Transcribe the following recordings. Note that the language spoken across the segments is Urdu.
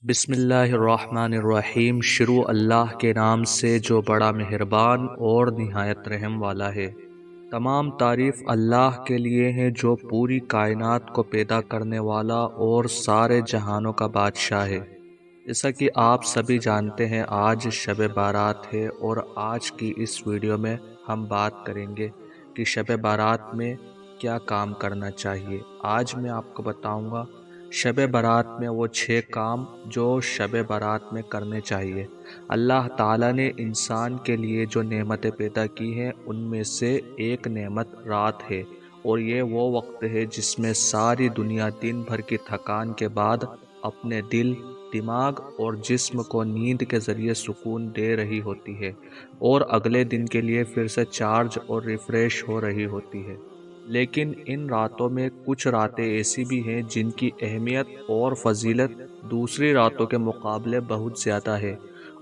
بسم اللہ الرحمن الرحیم۔ شروع اللہ کے نام سے جو بڑا مہربان اور نہایت رحم والا ہے۔ تمام تعریف اللہ کے لیے ہے جو پوری کائنات کو پیدا کرنے والا اور سارے جہانوں کا بادشاہ ہے۔ جیسا کہ آپ سبھی جانتے ہیں آج شب بارات ہے اور آج کی اس ویڈیو میں ہم بات کریں گے کہ شب بارات میں کیا کام کرنا چاہیے۔ آج میں آپ کو بتاؤں گا شب برات میں وہ 6 کام جو شب برات میں کرنے چاہیے۔ اللہ تعالیٰ نے انسان کے لیے جو نعمتیں پیدا کی ہیں ان میں سے ایک نعمت رات ہے، اور یہ وہ وقت ہے جس میں ساری دنیا دن بھر کی تھکان کے بعد اپنے دل، دماغ اور جسم کو نیند کے ذریعے سکون دے رہی ہوتی ہے اور اگلے دن کے لیے پھر سے چارج اور ریفریش ہو رہی ہوتی ہے۔ لیکن ان راتوں میں کچھ راتیں ایسی بھی ہیں جن کی اہمیت اور فضیلت دوسری راتوں کے مقابلے بہت زیادہ ہے،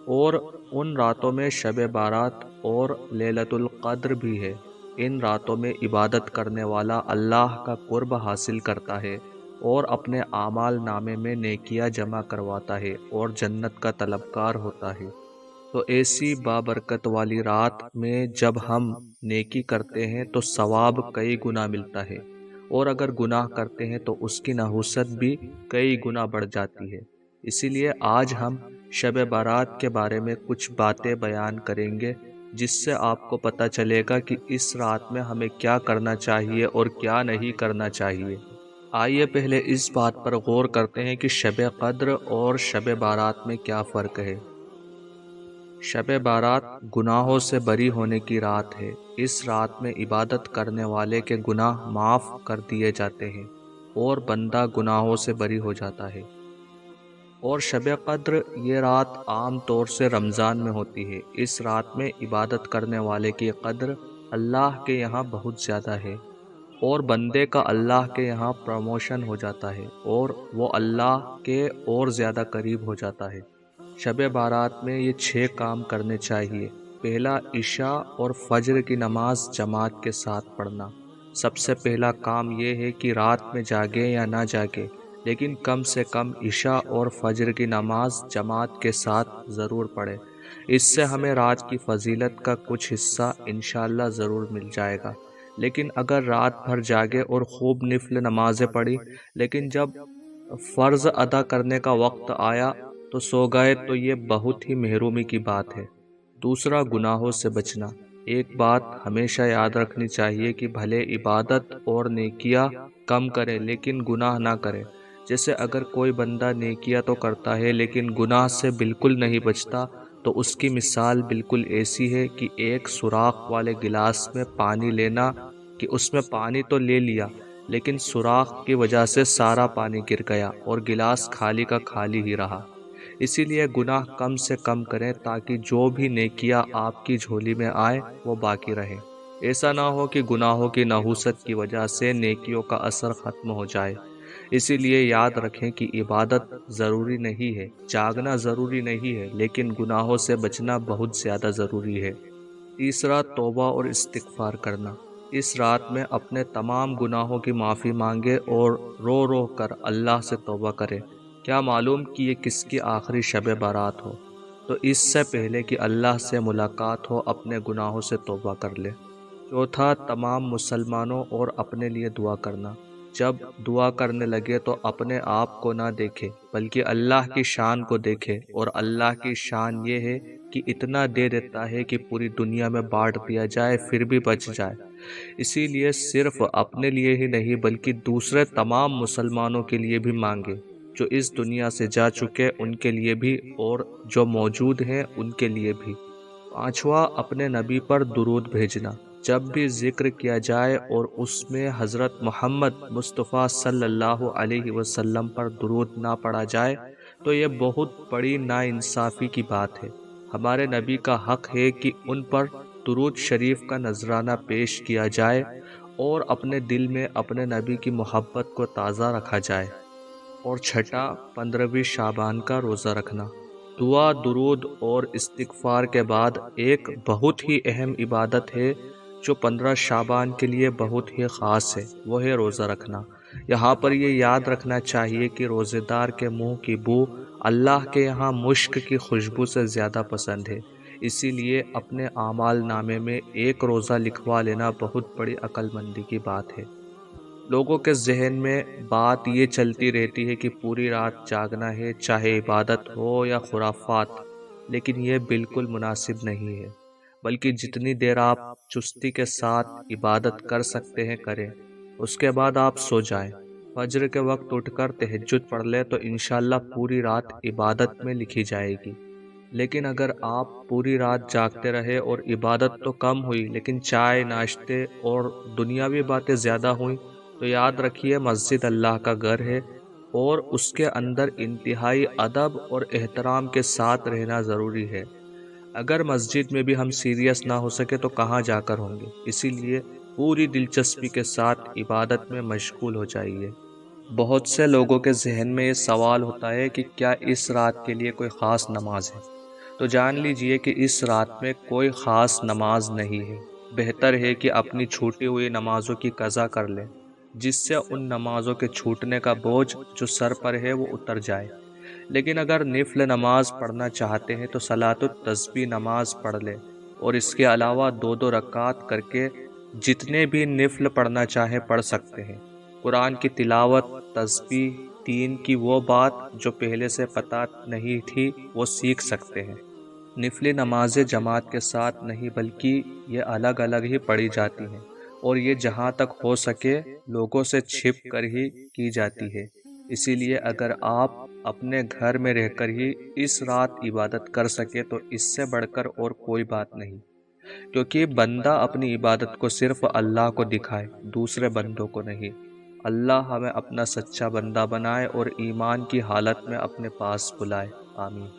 اور ان راتوں میں شب بارات اور لیلۃ القدر بھی ہے۔ ان راتوں میں عبادت کرنے والا اللہ کا قرب حاصل کرتا ہے اور اپنے اعمال نامے میں نیکیاں جمع کرواتا ہے اور جنت کا طلبکار ہوتا ہے۔ تو ایسی بابرکت والی رات میں جب ہم نیکی کرتے ہیں تو ثواب کئی گنا ملتا ہے، اور اگر گناہ کرتے ہیں تو اس کی نحوست بھی کئی گنا بڑھ جاتی ہے۔ اسی لیے آج ہم شب بارات کے بارے میں کچھ باتیں بیان کریں گے جس سے آپ کو پتہ چلے گا کہ اس رات میں ہمیں کیا کرنا چاہیے اور کیا نہیں کرنا چاہیے۔ آئیے پہلے اس بات پر غور کرتے ہیں کہ شب قدر اور شب بارات میں کیا فرق ہے۔ شب بارات گناہوں سے بری ہونے کی رات ہے۔ اس رات میں عبادت کرنے والے کے گناہ معاف کر دیے جاتے ہیں اور بندہ گناہوں سے بری ہو جاتا ہے۔ اور شب قدر یہ رات عام طور سے رمضان میں ہوتی ہے۔ اس رات میں عبادت کرنے والے کی قدر اللہ کے یہاں بہت زیادہ ہے، اور بندے کا اللہ کے یہاں پروموشن ہو جاتا ہے اور وہ اللہ کے اور زیادہ قریب ہو جاتا ہے۔ شب بارات میں یہ 6 کام کرنے چاہیے۔ پہلا، عشاء اور فجر کی نماز جماعت کے ساتھ پڑھنا۔ سب سے پہلا کام یہ ہے کہ رات میں جاگے یا نہ جاگے، لیکن کم سے کم عشاء اور فجر کی نماز جماعت کے ساتھ ضرور پڑھے۔ اس سے ہمیں رات کی فضیلت کا کچھ حصہ انشاءاللہ ضرور مل جائے گا۔ لیکن اگر رات بھر جاگے اور خوب نفل نمازیں پڑھی، لیکن جب فرض ادا کرنے کا وقت آیا تو سو گئے تو یہ بہت ہی محرومی کی بات ہے۔ دوسرا، گناہوں سے بچنا۔ ایک بات ہمیشہ یاد رکھنی چاہیے کہ بھلے عبادت اور نیکیاں کم کرے لیکن گناہ نہ کرے۔ جیسے اگر کوئی بندہ نیکیاں تو کرتا ہے لیکن گناہ سے بالکل نہیں بچتا تو اس کی مثال بالکل ایسی ہے کہ ایک سوراخ والے گلاس میں پانی لینا، کہ اس میں پانی تو لے لیا لیکن سوراخ کی وجہ سے سارا پانی گر گیا اور گلاس خالی کا خالی ہی رہا۔ اسی لیے گناہ کم سے کم کریں تاکہ جو بھی نیکیاں آپ کی جھولی میں آئے وہ باقی رہیں۔ ایسا نہ ہو کہ گناہوں کی نحوست کی وجہ سے نیکیوں کا اثر ختم ہو جائے۔ اسی لیے یاد رکھیں کہ عبادت ضروری نہیں ہے، جاگنا ضروری نہیں ہے، لیکن گناہوں سے بچنا بہت زیادہ ضروری ہے۔ تیسرا، توبہ اور استغفار کرنا۔ اس رات میں اپنے تمام گناہوں کی معافی مانگے اور رو رو کر اللہ سے توبہ کرے۔ کیا معلوم کہ یہ کس کی آخری شب بارات ہو، تو اس سے پہلے کہ اللہ سے ملاقات ہو اپنے گناہوں سے توبہ کر لے۔ چوتھا، تمام مسلمانوں اور اپنے لیے دعا کرنا۔ جب دعا کرنے لگے تو اپنے آپ کو نہ دیکھے بلکہ اللہ کی شان کو دیکھے، اور اللہ کی شان یہ ہے کہ اتنا دے دیتا ہے کہ پوری دنیا میں بانٹ دیا جائے پھر بھی بچ جائے۔ اسی لیے صرف اپنے لیے ہی نہیں بلکہ دوسرے تمام مسلمانوں کے لیے بھی مانگے، جو اس دنیا سے جا چکے ان کے لیے بھی اور جو موجود ہیں ان کے لیے بھی۔ پانچواں، اپنے نبی پر درود بھیجنا۔ جب بھی ذکر کیا جائے اور اس میں حضرت محمد مصطفیٰ صلی اللہ علیہ وسلم پر درود نہ پڑھا جائے تو یہ بہت بڑی ناانصافی کی بات ہے۔ ہمارے نبی کا حق ہے کہ ان پر درود شریف کا نذرانہ پیش کیا جائے اور اپنے دل میں اپنے نبی کی محبت کو تازہ رکھا جائے۔ اور چھٹا، 15ویں شعبان کا روزہ رکھنا۔ دعا، درود اور استغفار کے بعد ایک بہت ہی اہم عبادت ہے جو 15 شعبان کے لیے بہت ہی خاص ہے، وہ ہے روزہ رکھنا۔ یہاں پر یہ یاد رکھنا چاہیے کہ روزے دار کے منہ کی بو اللہ کے یہاں مشک کی خوشبو سے زیادہ پسند ہے، اسی لیے اپنے اعمال نامے میں ایک روزہ لکھوا لینا بہت بڑی عقل مندی کی بات ہے۔ لوگوں کے ذہن میں بات یہ چلتی رہتی ہے کہ پوری رات جاگنا ہے، چاہے عبادت ہو یا خرافات، لیکن یہ بالکل مناسب نہیں ہے۔ بلکہ جتنی دیر آپ چستی کے ساتھ عبادت کر سکتے ہیں کریں، اس کے بعد آپ سو جائیں۔ فجر کے وقت اٹھ کر تہجد پڑھ لیں تو انشاءاللہ پوری رات عبادت میں لکھی جائے گی۔ لیکن اگر آپ پوری رات جاگتے رہے اور عبادت تو کم ہوئی لیکن چائے، ناشتے اور دنیاوی باتیں زیادہ ہوئیں، تو یاد رکھیے مسجد اللہ کا گھر ہے اور اس کے اندر انتہائی ادب اور احترام کے ساتھ رہنا ضروری ہے۔ اگر مسجد میں بھی ہم سیریس نہ ہو سکے تو کہاں جا کر ہوں گے؟ اسی لیے پوری دلچسپی کے ساتھ عبادت میں مشغول ہو جائیے۔ بہت سے لوگوں کے ذہن میں یہ سوال ہوتا ہے کہ کیا اس رات کے لیے کوئی خاص نماز ہے؟ تو جان لیجئے کہ اس رات میں کوئی خاص نماز نہیں ہے۔ بہتر ہے کہ اپنی چھوٹی ہوئی نمازوں کی قضا کر لیں، جس سے ان نمازوں کے چھوٹنے کا بوجھ جو سر پر ہے وہ اتر جائے۔ لیکن اگر نفل نماز پڑھنا چاہتے ہیں تو صلاۃ التسبیح نماز پڑھ لیں، اور اس کے علاوہ 2 رکعات کر کے جتنے بھی نفل پڑھنا چاہیں پڑھ سکتے ہیں۔ قرآن کی تلاوت، تسبیح، دین کی وہ بات جو پہلے سے پتہ نہیں تھی وہ سیکھ سکتے ہیں۔ نفلی نمازیں جماعت کے ساتھ نہیں بلکہ یہ الگ الگ ہی پڑھی جاتی ہیں، اور یہ جہاں تک ہو سکے لوگوں سے چھپ کر ہی کی جاتی ہے۔ اسی لیے اگر آپ اپنے گھر میں رہ کر ہی اس رات عبادت کر سکے تو اس سے بڑھ کر اور کوئی بات نہیں، کیونکہ بندہ اپنی عبادت کو صرف اللہ کو دکھائے، دوسرے بندوں کو نہیں۔ اللہ ہمیں اپنا سچا بندہ بنائے اور ایمان کی حالت میں اپنے پاس بلائے۔ آمین۔